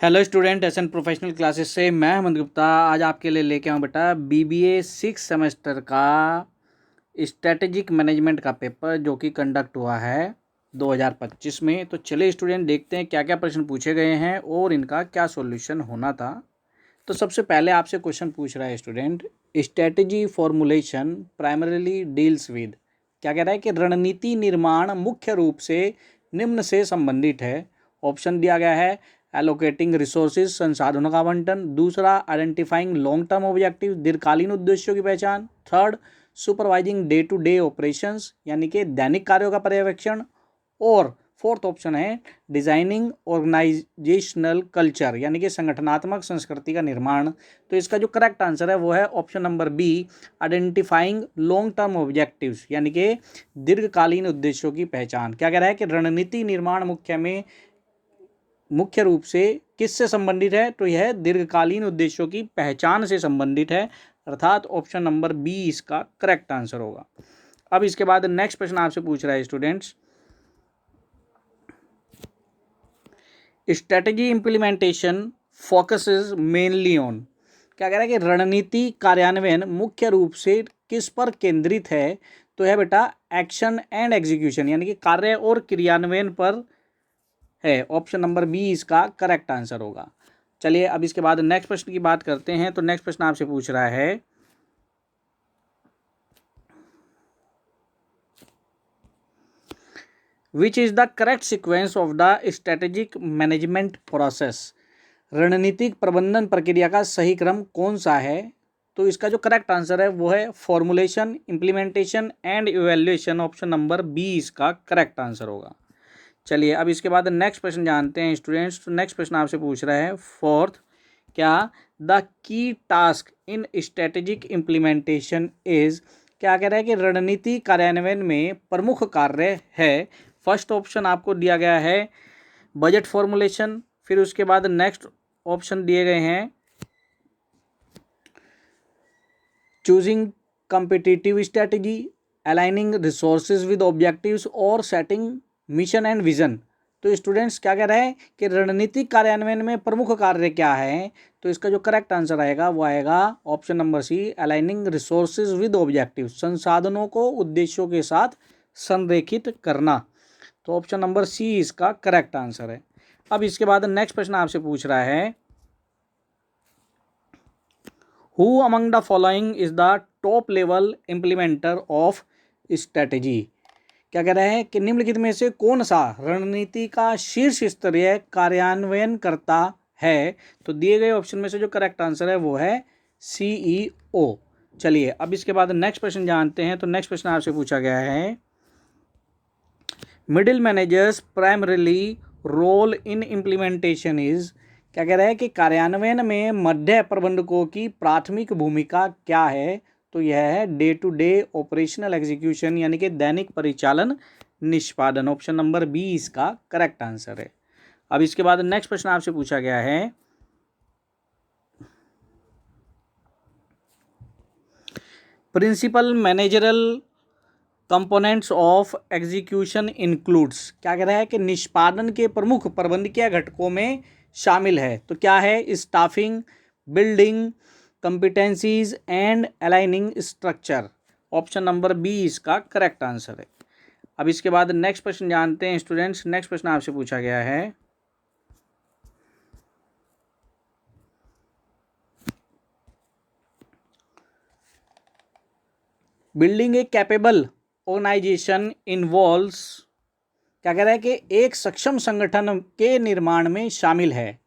Hello student, SN professional classes से मैं हेमंत गुप्ता आज आपके लिए लेके आऊँ बेटा बीबीए 6 सेमेस्टर का स्ट्रेटेजिक मैनेजमेंट का पेपर जो कि कंडक्ट हुआ है 2025 में। तो चलिए स्टूडेंट देखते हैं क्या क्या प्रश्न पूछे गए हैं और इनका क्या सॉल्यूशन होना था। तो सबसे पहले आपसे क्वेश्चन पूछ रहा है student, strategy formulation primarily deals with, क्या कह रहा है कि रणनीति निर्माण मुख्य रूप से निम्न से संबंधित है। ऑप्शन दिया गया है एलोकेटिंग रिसोर्सेज, संसाधनों का आवंटन। दूसरा, आइडेंटिफाइंग लॉन्ग टर्म ऑब्जेक्टिव, दीर्घकालीन उद्देश्यों की पहचान। Third, supervising day to day operations, यानी कि दैनिक कार्यों का पर्यवेक्षण। और फोर्थ ऑप्शन है डिजाइनिंग ऑर्गेनाइजेशनल कल्चर, यानी कि संगठनात्मक संस्कृति का निर्माण। तो इसका जो करेक्ट आंसर है वो है option number B, identifying long term objectives, यानी कि दीर्घकालीन उद्देश्यों की पहचान। क्या कह रहा है कि रणनीति निर्माण मुख्य रूप से किससे संबंधित है, तो यह दीर्घकालीन उद्देश्यों की पहचान से संबंधित है, अर्थात ऑप्शन नंबर बी इसका करेक्ट आंसर होगा। अब इसके बाद नेक्स्ट प्रश्न आपसे पूछ रहा है students, strategy implementation focuses mainly on, क्या कह रहा है कि रणनीति कार्यान्वयन मुख्य रूप से किस पर केंद्रित है, तो यह बेटा एक्शन एंड एग्जीक्यूशन, यानी कि कार्य और क्रियान्वयन पर है। ऑप्शन नंबर बी इसका करेक्ट आंसर होगा। चलिए अब इसके बाद नेक्स्ट प्रश्न की बात करते हैं। तो नेक्स्ट प्रश्न आपसे पूछ रहा है, which is the correct sequence of the strategic management process, रणनीतिक प्रबंधन प्रक्रिया का सही क्रम कौन सा है। तो इसका जो करेक्ट आंसर है वो है formulation, implementation and evaluation. Option number B इसका करेक्ट आंसर होगा। चलिए अब इसके बाद नेक्स्ट प्रश्न जानते हैं स्टूडेंट्स। तो नेक्स्ट प्रश्न आपसे पूछ रहा है फोर्थ, क्या the key task in strategic implementation is, क्या कह रहा है कि रणनीति कार्यान्वयन में प्रमुख कार्य है। फर्स्ट ऑप्शन आपको दिया गया है बजट फॉर्मुलेशन, फिर उसके बाद नेक्स्ट ऑप्शन दिए गए हैं choosing competitive strategy, aligning resources with objectives और सेटिंग मिशन एंड विजन। तो स्टूडेंट्स क्या कह रहे हैं कि रणनीतिक कार्यान्वयन में प्रमुख कार्य क्या है, तो इसका जो करेक्ट आंसर आएगा वो आएगा option number C, aligning resources with objective, संसाधनों को उद्देश्यों के साथ संरेखित करना। तो ऑप्शन नंबर सी इसका करेक्ट आंसर है। अब इसके बाद नेक्स्ट प्रश्न आपसे पूछ रहा है, who among the following is the top level implementer of strategy, क्या कह रहा है कि निम्नलिखित में से कौन सा रणनीति का शीर्ष स्तरीय कार्यान्वयन करता है। तो दिए गए ऑप्शन में से जो करेक्ट आंसर है वो है सीईओ। चलिए अब इसके बाद नेक्स्ट प्रश्न जानते हैं। तो नेक्स्ट प्रश्न आपसे पूछा गया है, middle managers primarily role in implementation is, क्या कह रहा है कि कार्यान्वयन में मध्य प्रबंधकों की प्राथमिक भूमिका क्या है। तो यह है day to day operational execution, यानी कि दैनिक परिचालन निष्पादन। ऑप्शन नंबर बी इसका करेक्ट आंसर है। अब इसके बाद नेक्स्ट प्रश्न आपसे पूछा गया है, principal managerial components of execution includes, क्या कह रहा है कि निष्पादन के प्रमुख प्रबंधकीय घटकों में शामिल है। तो क्या है, staffing, building competencies and aligning structure. Option number B इसका करेक्ट आंसर है। अब इसके बाद नेक्स्ट प्रश्न जानते हैं स्टूडेंट्स। नेक्स्ट प्रश्न आपसे पूछा गया है, building a capable organisation involves, क्या कह रहा है कि एक सक्षम संगठन के निर्माण में शामिल है।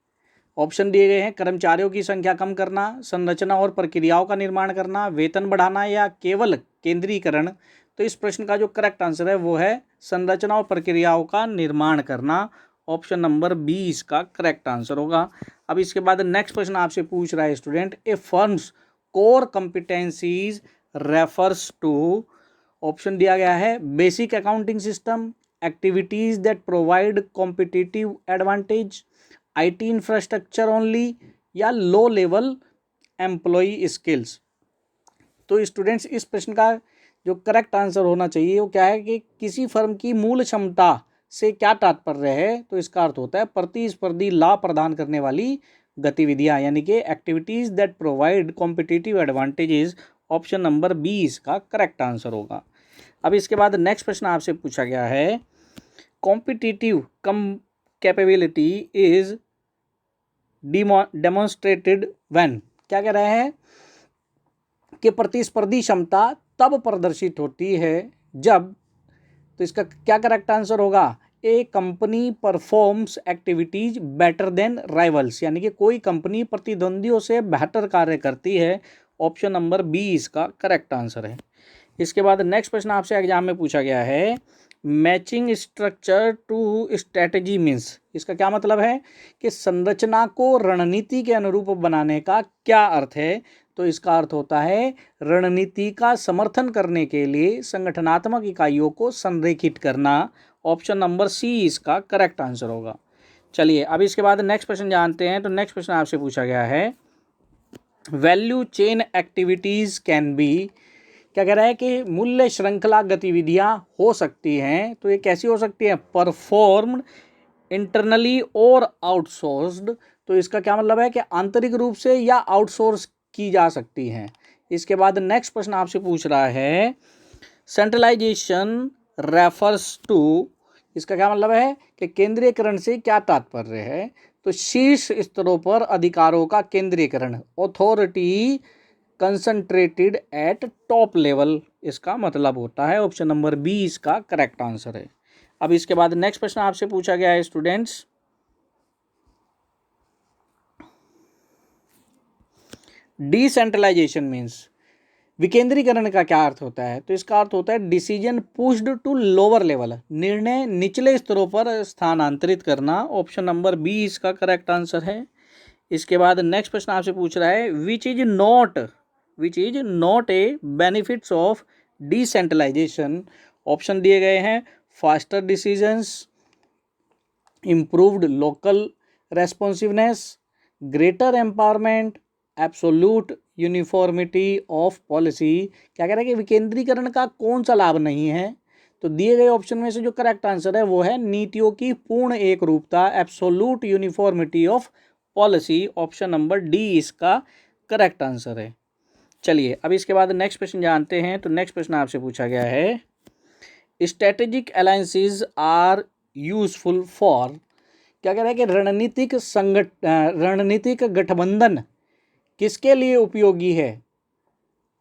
ऑप्शन दिए गए हैं कर्मचारियों की संख्या कम करना, संरचना और प्रक्रियाओं का निर्माण करना, वेतन बढ़ाना या केवल केंद्रीकरण। तो इस प्रश्न का जो करेक्ट आंसर है वो है संरचना और प्रक्रियाओं का निर्माण करना। ऑप्शन नंबर बी इसका करेक्ट आंसर होगा। अब इसके बाद नेक्स्ट प्रश्न आपसे पूछ रहा है student, a firm's core competencies refers to, option दिया गया है basic accounting system, activities that provide competitive advantage, IT infrastructure only या लो लेवल एम्प्लॉय स्किल्स। तो स्टूडेंट्स इस प्रश्न का जो करेक्ट आंसर होना चाहिए वो क्या है कि किसी फर्म की मूल क्षमता से क्या तात्पर्य है? तो इसका अर्थ होता है प्रतिस्पर्धी लाभ प्रदान करने वाली गतिविधियां, यानी कि activities that provide competitive advantages. Option number B इसका करेक्ट आंसर होगा। अब इसके बाद नेक्स्ट प्रश्न आपसे पूछा गया है, competitive come capability is demonstrated when. क्या कह रहे हैं कि प्रतिस्पर्धी क्षमता तब प्रदर्शित होती है जब, तो इसका क्या करेक्ट आंसर होगा? A company performs activities better than rivals, यानी कि कोई कंपनी प्रतिद्वंदियों से बेहतर कार्य करती है। ऑप्शन नंबर बी इसका करेक्ट आंसर है। इसके बाद नेक्स्ट प्रश्न आपसे एग्जाम में पूछा गया है, matching structure to strategy means. इसका क्या मतलब है कि संरचना को रणनीति के अनुरूप बनाने का क्या अर्थ है? तो इसका अर्थ होता है रणनीति का समर्थन करने के लिए संगठनात्मक इकाइयों को संरेखित करना। ऑप्शन नंबर सी इसका करेक्ट आंसर होगा। चलिए अब इसके बाद नेक्स्ट प्रश्न जानते हैं। तो नेक्स्ट प्रश्न आपसे पूछा गया है, value chain activities can be. क्या कह रहा है कि मूल्य श्रृंखला गतिविधियां हो सकती हैं, तो ये कैसी हो सकती है? परफॉर्म्ड इंटरनली और आउटसोर्स्ड। तो इसका क्या मतलब है कि आंतरिक रूप से या आउटसोर्स की जा सकती हैं। इसके बाद नेक्स्ट प्रश्न आपसे पूछ रहा है, सेंट्रलाइजेशन रेफर्स टू। इसका क्या मतलब है कि केंद्रीयकरण से क्या तात्पर्य है? तो शीर्ष स्तरों पर अधिकारों का केंद्रीयकरण, authority concentrated at top level, इसका मतलब होता है। ऑप्शन नंबर बी इसका करेक्ट आंसर है। अब इसके बाद नेक्स्ट प्रश्न आपसे पूछा गया है स्टूडेंट्स, डिसेंट्रलाइजेशन मीन्स, विकेंद्रीकरण का क्या अर्थ होता है? तो इसका अर्थ होता है decision pushed to lower level, निर्णय निचले स्तरों पर स्थानांतरित करना। ऑप्शन नंबर बी इसका करेक्ट आंसर है। इसके बाद नेक्स्ट प्रश्न आपसे पूछ रहा है, which is not a benefits of decentralisation. Option दिए गए हैं, faster decisions, improved local responsiveness, greater empowerment, absolute uniformity of policy. क्या कह रहा है कि विकेंद्रीकरण का कौन सा लाभ नहीं है? तो दिए गए ऑप्शन में से जो करेक्ट आंसर है वो है नीतियों की पूर्ण एक रूपता, absolute uniformity of policy. Option number D इसका करेक्ट आंसर है। चलिए अब इसके बाद नेक्स्ट प्रश्न जानते हैं। तो नेक्स्ट प्रश्न आपसे पूछा गया है, strategic alliances are useful for. क्या कह रहा है कि रणनीतिक गठबंधन किसके लिए उपयोगी है?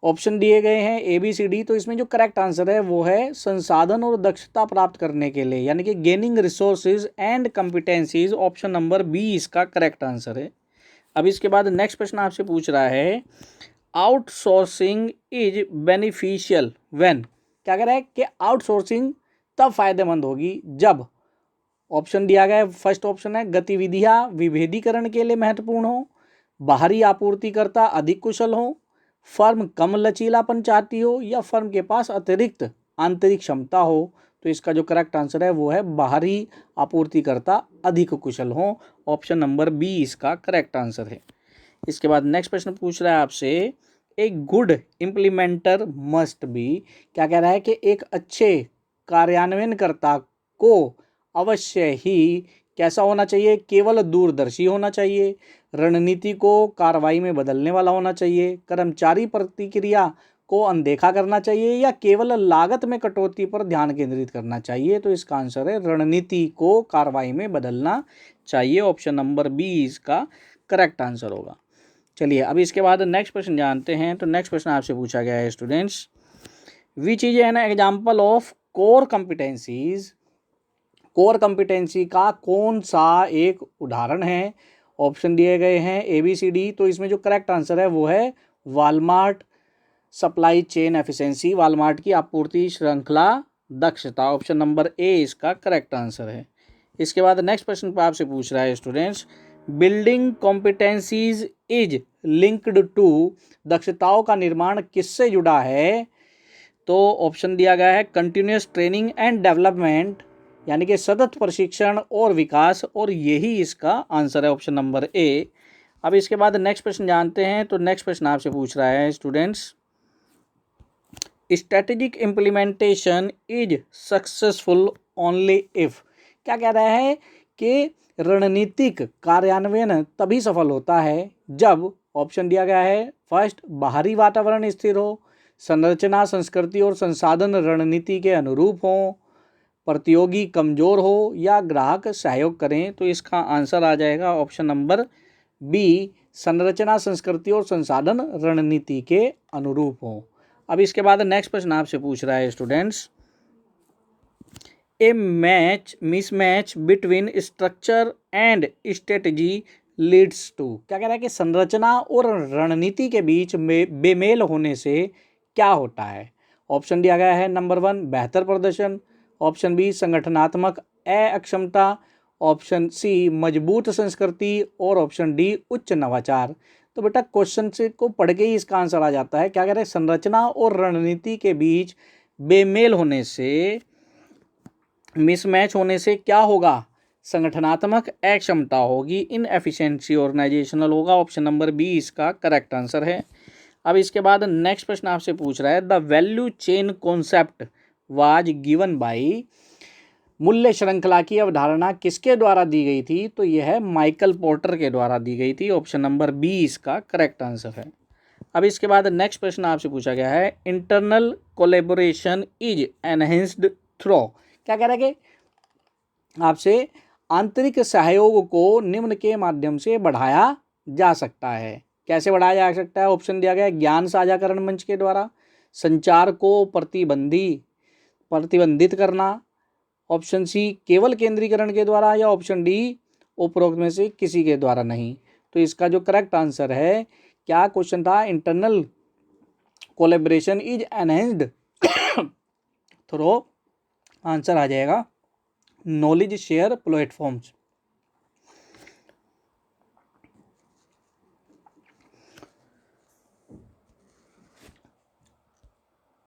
ऑप्शन दिए गए हैं ए बी सी डी। तो इसमें जो करेक्ट आंसर है वो है संसाधन और दक्षता प्राप्त करने के लिए, यानी कि gaining resources and competencies. Option number B इसका करेक्ट आंसर है। अब इसके बाद नेक्स्ट प्रश्न आपसे पूछ रहा है, आउटसोर्सिंग इज बेनिफिशियल व्हेन। क्या कह रहा है कि आउटसोर्सिंग तब फायदेमंद होगी जब, ऑप्शन दिया गया है, फर्स्ट ऑप्शन है गतिविधियां विभेदीकरण के लिए महत्वपूर्ण हो, बाहरी आपूर्तिकर्ता अधिक कुशल हो, फर्म कम लचीलापन चाहती हो, या फर्म के पास अतिरिक्त आंतरिक क्षमता हो। तो इसका जो करेक्ट आंसर है वो है बाहरी आपूर्तिकर्ता अधिक कुशल हो। ऑप्शन नंबर बी इसका करेक्ट आंसर है। इसके बाद नेक्स्ट प्रश्न पूछ रहा है आपसे, एक गुड इम्प्लीमेंटर मस्ट बी। क्या कह रहा है कि एक अच्छे कार्यान्वयनकर्ता को अवश्य ही कैसा होना चाहिए? केवल दूरदर्शी होना चाहिए, रणनीति को कार्रवाई में बदलने वाला होना चाहिए, कर्मचारी प्रतिक्रिया को अनदेखा करना चाहिए, या केवल लागत में कटौती पर ध्यान केंद्रित करना चाहिए। तो इसका आंसर है रणनीति को कार्रवाई में बदलना चाहिए। ऑप्शन नंबर बी इसका करेक्ट आंसर होगा। चलिए अब इसके बाद नेक्स्ट प्रश्न जानते हैं। तो नेक्स्ट प्रश्न आपसे पूछा गया है students, which is an example of core competencies. Core competency का कौन सा एक उदाहरण है? ऑप्शन दिए गए हैं ए बी सी डी। तो इसमें जो करेक्ट आंसर है वो है Walmart supply chain efficiency, Walmart की आपूर्ति श्रृंखला दक्षता। ऑप्शन नंबर ए इसका करेक्ट आंसर है। इसके बाद नेक्स्ट प्रश्न पर आपसे पूछ रहा है students, building competencies is linked to. दक्षताओं का निर्माण किससे जुड़ा है? तो ऑप्शन दिया गया है कंटिन्यूस ट्रेनिंग एंड डेवलपमेंट, यानी कि सतत प्रशिक्षण और विकास, और यही इसका आंसर है ऑप्शन नंबर ए। अब इसके बाद नेक्स्ट प्रश्न जानते हैं। तो नेक्स्ट प्रश्न आपसे पूछ रहा है students, strategic implementation is successful only if. क्या कह रहा है कि रणनीतिक कार्यान्वयन तभी सफल होता है जब, ऑप्शन दिया गया है फर्स्ट, बाहरी वातावरण स्थिर हो, संरचना, संस्कृति और संसाधन रणनीति के अनुरूप हो, प्रतियोगी कमजोर हो, या ग्राहक सहयोग करें। तो इसका आंसर आ जाएगा ऑप्शन नंबर बी, संरचना, संस्कृति और संसाधन रणनीति के अनुरूप हो। अब इसके बाद नेक्स्ट प्रश्न आपसे पूछ रहा है students, a mismatch between structure and strategy leads to. क्या कह रहा है कि संरचना और रणनीति के बीच में बेमेल होने से क्या होता है। ऑप्शन दिया गया है नंबर 1 बेहतर प्रदर्शन, ऑप्शन बी संगठनात्मक अक्षमता, ऑप्शन सी मजबूत संस्कृति, और ऑप्शन डी उच्च नवाचार। तो बेटा क्वेश्चन से को पढ़ के ही इसका आंसर आ जाता है। क्या कह रहे हैं, संरचना और रणनीति के बीच बेमेल होने से, मिसमैच होने से क्या होगा, संगठनात्मक अक्षमता होगी, इनएफिशिएंसी ऑर्गेनाइजेशनल होगा। ऑप्शन नंबर बी इसका करेक्ट आंसर है। अब इसके बाद नेक्स्ट प्रश्न आपसे पूछ रहा है, the value chain concept was given by. मूल्य श्रृंखला की अवधारणा किसके द्वारा दी गई थी। तो यह है माइकल पोर्टर के द्वारा दी गई थी। ऑप्शन नंबर बी इसका करेक्ट आंसर है। अब इसके बाद नेक्स्ट प्रश्न आपसे पूछा गया है, internal collaboration is enhanced through. क्या कह रहा है कि आपसे आंतरिक सहयोग को निम्न के माध्यम से बढ़ाया जा सकता है। कैसे बढ़ाया जा सकता है। ऑप्शन दिया गया है ज्ञान साझाकरण मंच के द्वारा, संचार को प्रतिबंधित करना, ऑप्शन सी केवल केंद्रीकरण के द्वारा, या ऑप्शन डी उपरोक्त में से किसी के द्वारा नहीं। तो इसका जो करेक्ट आंसर है, क्या क्वेश्चन था, internal collaboration is enhanced through, answer आ जाएगा नॉलेज शेयर प्लेटफॉर्म्स।